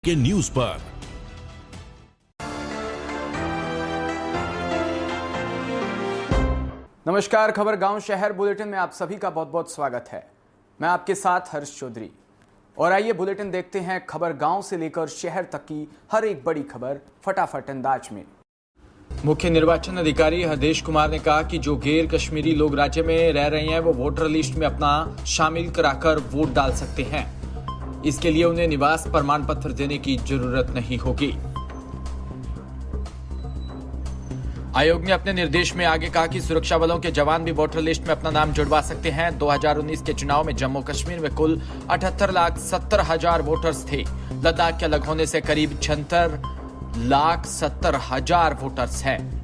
के न्यूज पर। नमस्कार, खबर गांव शहर बुलेटिन में आप सभी का बहुत बहुत स्वागत है। मैं आपके साथ हर्ष चौधरी और आइए बुलेटिन देखते हैं खबर गांव से लेकर शहर तक की हर एक बड़ी खबर फटाफट अंदाज में। मुख्य निर्वाचन अधिकारी हरदेश कुमार ने कहा कि जो गैर कश्मीरी लोग राज्य में रह रहे हैं वो वोटर लिस्ट में अपना शामिल कराकर वोट डाल सकते हैं। इसके लिए उन्हें निवास प्रमाण पत्र देने की जरूरत नहीं होगी। आयोग ने अपने निर्देश में आगे कहा कि सुरक्षा बलों के जवान भी वोटर लिस्ट में अपना नाम जुड़वा सकते हैं। 2019 के चुनाव में जम्मू कश्मीर में कुल 78,70,000 वोटर्स थे। लद्दाख के अलग होने से करीब 76,70,000 वोटर्स हैं।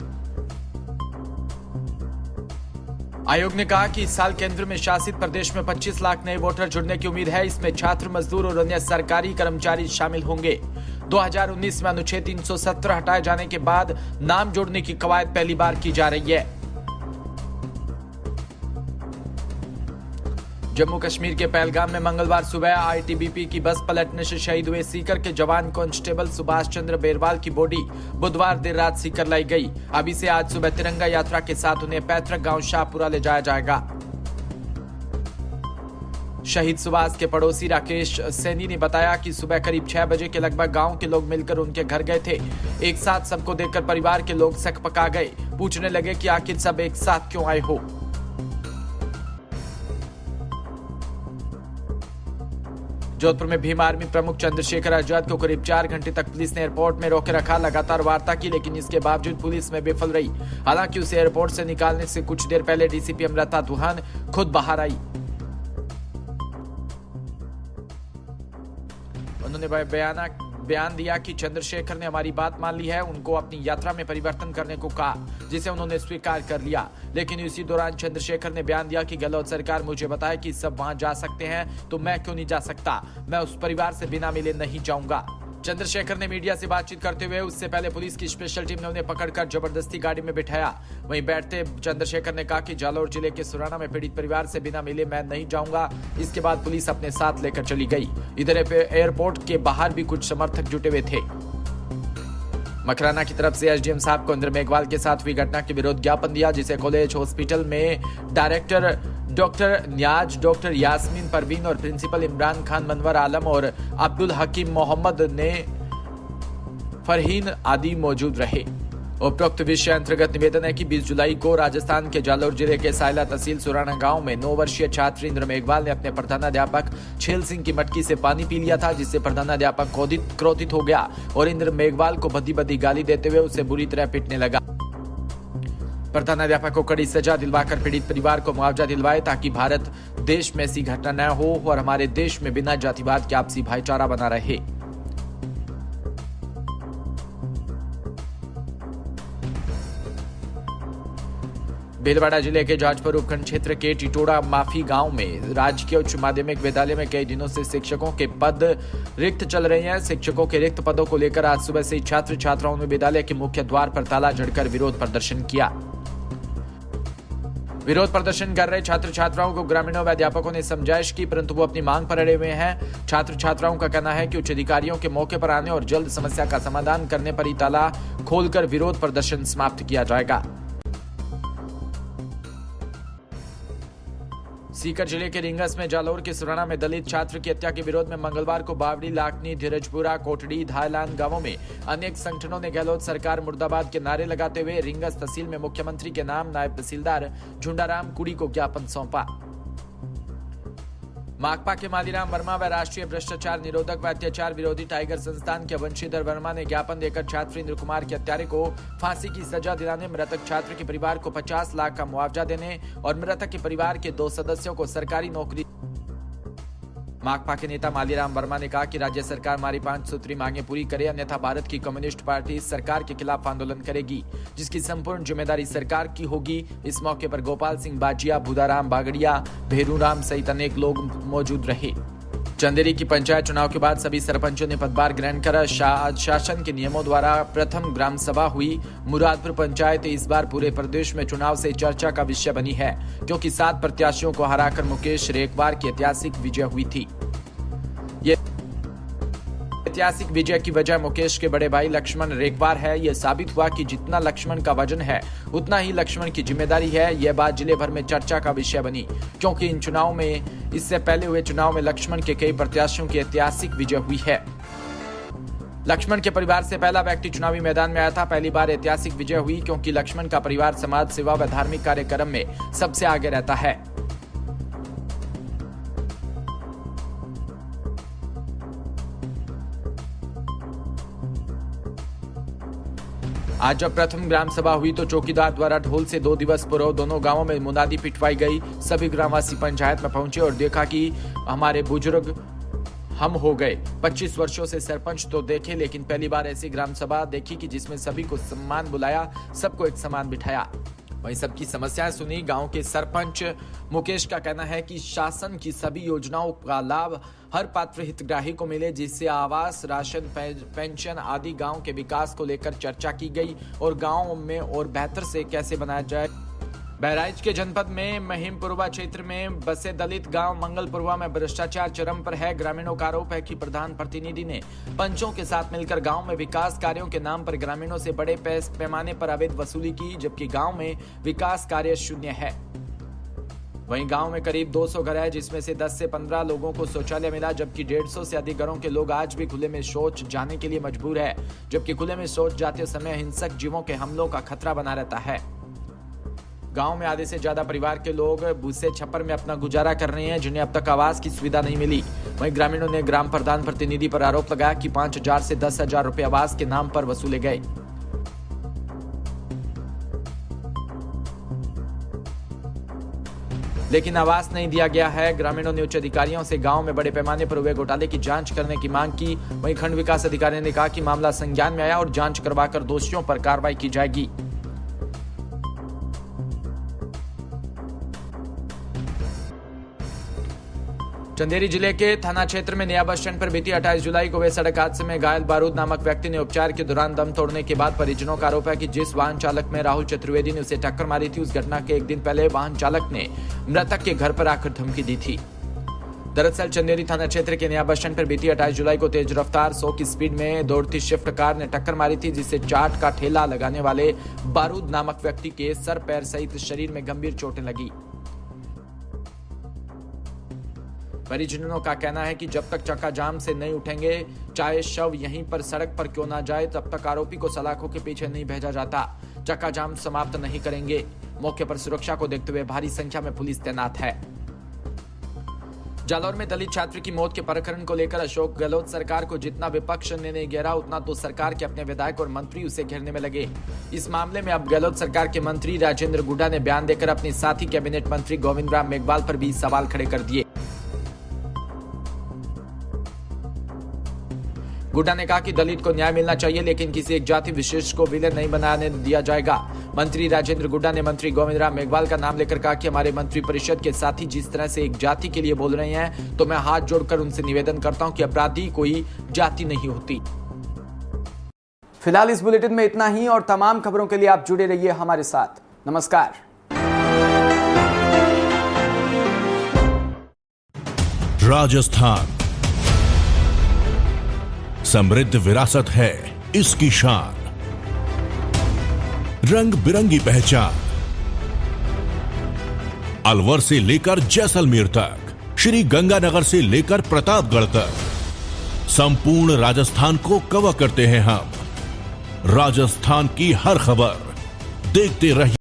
आयोग ने कहा कि इस साल केंद्र में शासित प्रदेश में 25 लाख नए वोटर जुड़ने की उम्मीद है। इसमें छात्र, मजदूर और अन्य सरकारी कर्मचारी शामिल होंगे। 2019 में अनुच्छेद 317 हटाए जाने के बाद नाम जोड़ने की कवायद पहली बार की जा रही है। जम्मू कश्मीर के पहलगाम में मंगलवार सुबह आईटीबीपी की बस पलटने से शहीद हुए सीकर के जवान कांस्टेबल सुभाष चंद्र बेरवाल की बॉडी बुधवार देर रात सीकर लाई गई। अभी से आज सुबह तिरंगा यात्रा के साथ उन्हें पैतृक गांव शाहपुरा ले जाया जाएगा। शहीद सुभाष के पड़ोसी राकेश सैनी ने बताया कि सुबह करीब 6 बजे के लगभग गांव के लोग मिलकर उनके घर गए थे। एक साथ सबको देखकर परिवार के लोग सकपका गए, पूछने लगे कि आखिर सब एक साथ क्यों आए हो। जोधपुर में भीम आर्मी प्रमुख चंद्रशेखर आजाद को करीब 4 घंटे तक पुलिस ने एयरपोर्ट में रोके रखा। लगातार वार्ता की, लेकिन इसके बावजूद पुलिस में विफल रही। हालांकि उसे एयरपोर्ट से निकालने से कुछ देर पहले डीसीपी अमृता दुहान खुद बाहर आई। उन्होंने बयान दिया कि चंद्रशेखर ने हमारी बात मान ली है। उनको अपनी यात्रा में परिवर्तन करने को कहा, जिसे उन्होंने स्वीकार कर लिया। लेकिन इसी दौरान चंद्रशेखर ने बयान दिया कि गहलोत सरकार मुझे बताए कि सब वहां जा सकते हैं तो मैं क्यों नहीं जा सकता। मैं उस परिवार से बिना मिले नहीं जाऊंगा। चंद्रशेखर ने मीडिया से बातचीत करते हुए उससे पहले पुलिस की स्पेशल टीम ने उन्हें पकड़कर जबरदस्ती गाड़ी में बिठाया। वहीं बैठते चंद्रशेखर ने कहा कि जालौर जिले के सुराना में पीड़ित परिवार से बिना मिले मैं नहीं जाऊंगा। इसके बाद पुलिस अपने साथ लेकर चली गई। इधर एयरपोर्ट के बाहर भी कुछ समर्थक जुटे हुए थे। मकराना की तरफ से एसडीएम साहब को इंद्र मेघवाल के साथ हुई घटना के विरोध ज्ञापन दिया, जिसे कॉलेज हॉस्पिटल में director doctor Niyaz, doctor Yasmeen Parveen और प्रिंसिपल इमरान खान, मनवर आलम और अब्दुल हकीम मोहम्मद ने फरहीन आदि मौजूद रहे। उपरोक्त विषय अंतर्गत निवेदन है कि 20 जुलाई को राजस्थान के जालौर जिले के सायला तहसील सुराना गांव में 9 वर्षीय छात्र इंद्र मेघवाल ने अपने प्रधानाध्यापक छेल सिंह की मटकी से पानी पी लिया था, जिससे प्रधानाध्यापक क्रोधित हो गया और इंद्र मेघवाल को भद्दी भद्दी गाली देते हुए उसे बुरी तरह पीटने लगा। प्रधानाध्यापक को कड़ी सजा दिलवाकर पीड़ित परिवार को मुआवजा दिलवाए, ताकि भारत देश में ऐसी घटना न हो और हमारे देश में बिना जातिवाद के आपसी भाईचारा बना रहे। भीलवाड़ा जिले के जाजपुर उपखंड क्षेत्र के टिटोड़ा माफी गांव में राजकीय उच्च माध्यमिक विद्यालय में कई दिनों से शिक्षकों के पद रिक्त चल रहे हैं। शिक्षकों के रिक्त पदों को लेकर आज सुबह से छात्र छात्राओं ने विद्यालय के मुख्य द्वार पर ताला जड़कर विरोध प्रदर्शन किया। विरोध प्रदर्शन कर रहे छात्र छात्राओं को ग्रामीणों व अध्यापकों ने समझाइश की, परंतु वो अपनी मांग पर अड़े हुए हैं। छात्र छात्राओं का कहना है कि उच्च अधिकारियों के मौके पर आने और जल्द समस्या का समाधान करने पर ही ताला खोलकर विरोध प्रदर्शन समाप्त किया जाएगा। सीकर जिले के रिंगस में जालौर के सुराना में दलित छात्र की हत्या के विरोध में मंगलवार को बावड़ी, लाखनी, धीरजपुरा, कोटड़ी, धायलान गांवों में अनेक संगठनों ने गहलोत सरकार मुर्दाबाद के नारे लगाते हुए रिंगस तहसील में मुख्यमंत्री के नाम नायब तहसीलदार झुंडाराम कुड़ी को ज्ञापन सौंपा। माकपा के मालीराम वर्मा व राष्ट्रीय भ्रष्टाचार निरोधक व अत्याचार विरोधी टाइगर संस्थान के वंशीधर वर्मा ने ज्ञापन देकर छात्र इंद्र कुमार के हत्यारे को फांसी की सजा दिलाने, मृतक छात्र के परिवार को 50 लाख का मुआवजा देने और मृतक के परिवार के 2 सदस्यों को सरकारी नौकरी। माकपा के नेता मालीराम वर्मा ने कहा कि राज्य सरकार हमारी 5 सूत्री मांगे पूरी करे, अन्यथा भारत की कम्युनिस्ट पार्टी इस सरकार के खिलाफ आंदोलन करेगी, जिसकी संपूर्ण जिम्मेदारी सरकार की होगी। इस मौके पर गोपाल सिंह बाजिया, भूदाराम बागड़िया, भेरूराम सहित अनेक लोग मौजूद रहे। चंदेरी की पंचायत चुनाव के बाद सभी सरपंचों ने पदभार ग्रहण कर शासन के नियमों द्वारा प्रथम ग्राम सभा हुई। मुरादपुर पंचायत इस बार पूरे प्रदेश में चुनाव से चर्चा का विषय बनी है, क्योंकि 7 प्रत्याशियों को हराकर मुकेश रेखवार की ऐतिहासिक विजय हुई थी। ये ऐतिहासिक विजय की वजह मुकेश के बड़े भाई लक्ष्मण रेखवार है। यह साबित हुआ कि जितना लक्ष्मण का वजन है उतना ही लक्ष्मण की जिम्मेदारी है। यह बात जिले भर में चर्चा का विषय बनी, क्योंकि इन चुनाव में इससे पहले हुए चुनाव में लक्ष्मण के कई प्रत्याशियों की ऐतिहासिक विजय हुई है। लक्ष्मण के परिवार से पहला व्यक्ति चुनावी मैदान में आया था। पहली बार ऐतिहासिक विजय हुई क्योंकि लक्ष्मण का परिवार समाज सेवा व धार्मिक कार्यक्रम में सबसे आगे रहता है। आज जब प्रथम ग्राम सभा हुई तो चौकीदार द्वारा ढोल से 2 दिवस पूर्व दोनों गांवों में मुनादी पिटवाई गई। सभी ग्रामवासी पंचायत में पहुंचे और देखा कि हमारे बुजुर्ग हम हो गए। 25 वर्षों से सरपंच तो देखे, लेकिन पहली बार ऐसी ग्राम सभा देखी कि जिसमें सभी को सम्मान बुलाया, सबको एक समान बिठाया। वहीं सबकी समस्याएं सुनी। गांव के सरपंच मुकेश का कहना है कि शासन की सभी योजनाओं का लाभ हर पात्र हितग्राही को मिले, जिससे आवास, राशन, पेंशन आदि गांव के विकास को लेकर चर्चा की गई और गांव में और बेहतर से कैसे बनाया जाए। बहराइच के जनपद में महिमपुरवा क्षेत्र में बसे दलित गांव मंगलपुरवा में भ्रष्टाचार चरम पर है। ग्रामीणों का आरोप है कि प्रधान प्रतिनिधि ने पंचों के साथ मिलकर गांव में विकास कार्यों के नाम पर ग्रामीणों से बड़े पैमाने पर अवैध वसूली की, जबकि गांव में विकास कार्य शून्य है। वहीं गांव में करीब 200 घर है, जिसमें से 10 से 15 लोगों को शौचालय मिला, जबकि 150 से अधिक घरों के लोग आज भी खुले में शौच जाने के लिए मजबूर है, जबकि खुले में शौच जाते समय हिंसक जीवों के हमलों का खतरा बना रहता है। गांव में आधे से ज्यादा परिवार के लोग भूसे छप्पर में अपना गुजारा कर रहे हैं, जिन्हें अब तक आवास की सुविधा नहीं मिली। वहीं ग्रामीणों ने ग्राम प्रधान प्रतिनिधि पर आरोप लगाया कि 5,000 से 10,000 रुपए आवास के नाम पर वसूले गए। लेकिन आवास नहीं दिया गया है। ग्रामीणों ने उच्च अधिकारियों से गांव में बड़े पैमाने पर हुए घोटाले की जांच करने की मांग की। वहीं खंड विकास अधिकारी ने कहा कि मामला संज्ञान में आया और जांच करवाकर दोषियों पर कार्रवाई की जाएगी। चंदेरी जिले के थाना क्षेत्र में नया बस स्टैंड पर बीती 28 जुलाई को हुए सड़क हादसे में घायल बारूद नामक व्यक्ति ने उपचार के दौरान दम तोड़ने के बाद परिजनों का आरोप है कि जिस वाहन चालक में राहुल चतुर्वेदी ने उसे टक्कर मारी थी, उस घटना के एक दिन पहले वाहन चालक ने मृतक के घर पर आकर धमकी दी थी। दरअसल चंदेरी थाना क्षेत्र के नया बस स्टैंड पर बीती 28 जुलाई को तेज रफ्तार 100 की स्पीड में दौड़ती स्विफ्ट कार ने टक्कर मारी थी, जिससे चाट का ठेला लगाने वाले बारूद नामक व्यक्ति के सर, पैर सहित शरीर में गंभीर चोटें लगी। परिजनों का कहना है कि जब तक चक्का जाम से नहीं उठेंगे, चाहे शव यहीं पर सड़क पर क्यों ना जाए, तब तक आरोपी को सलाखों के पीछे नहीं भेजा जाता। चक्का जाम समाप्त नहीं करेंगे। मौके पर सुरक्षा को देखते हुए भारी संख्या में पुलिस तैनात है। जालौर में दलित छात्र की मौत के प्रकरण को लेकर अशोक गहलोत सरकार को जितना विपक्ष ने नहीं घेरा, उतना तो सरकार के अपने विधायक और मंत्री उसे घेरने में लगे। इस मामले में अब गहलोत सरकार के मंत्री राजेंद्र गुड्डा ने बयान देकर अपने साथी कैबिनेट मंत्री गोविंद राम मेघवाल पर भी सवाल खड़े कर दिए। गुड्डा ने कहा कि दलित को न्याय मिलना चाहिए, लेकिन किसी एक जाति विशेष को विलेन नहीं बनाने दिया जाएगा। मंत्री राजेंद्र गुड्डा ने मंत्री गोविंद राम मेघवाल का नाम लेकर कहा कि हमारे मंत्री परिषद के साथी जिस तरह से एक जाति के लिए बोल रहे हैं, तो मैं हाथ जोड़कर उनसे निवेदन करता हूं कि अपराधी कोई जाति नहीं होती। फिलहाल इस बुलेटिन में इतना ही और तमाम खबरों के लिए आप जुड़े रहिए हमारे साथ। नमस्कार। राजस्थान समृद्ध विरासत है इसकी शान, रंग बिरंगी पहचान। अलवर से लेकर जैसलमेर तक, श्री गंगानगर से लेकर प्रतापगढ़ तक, संपूर्ण राजस्थान को कवर करते हैं हम। राजस्थान की हर खबर देखते रहिए।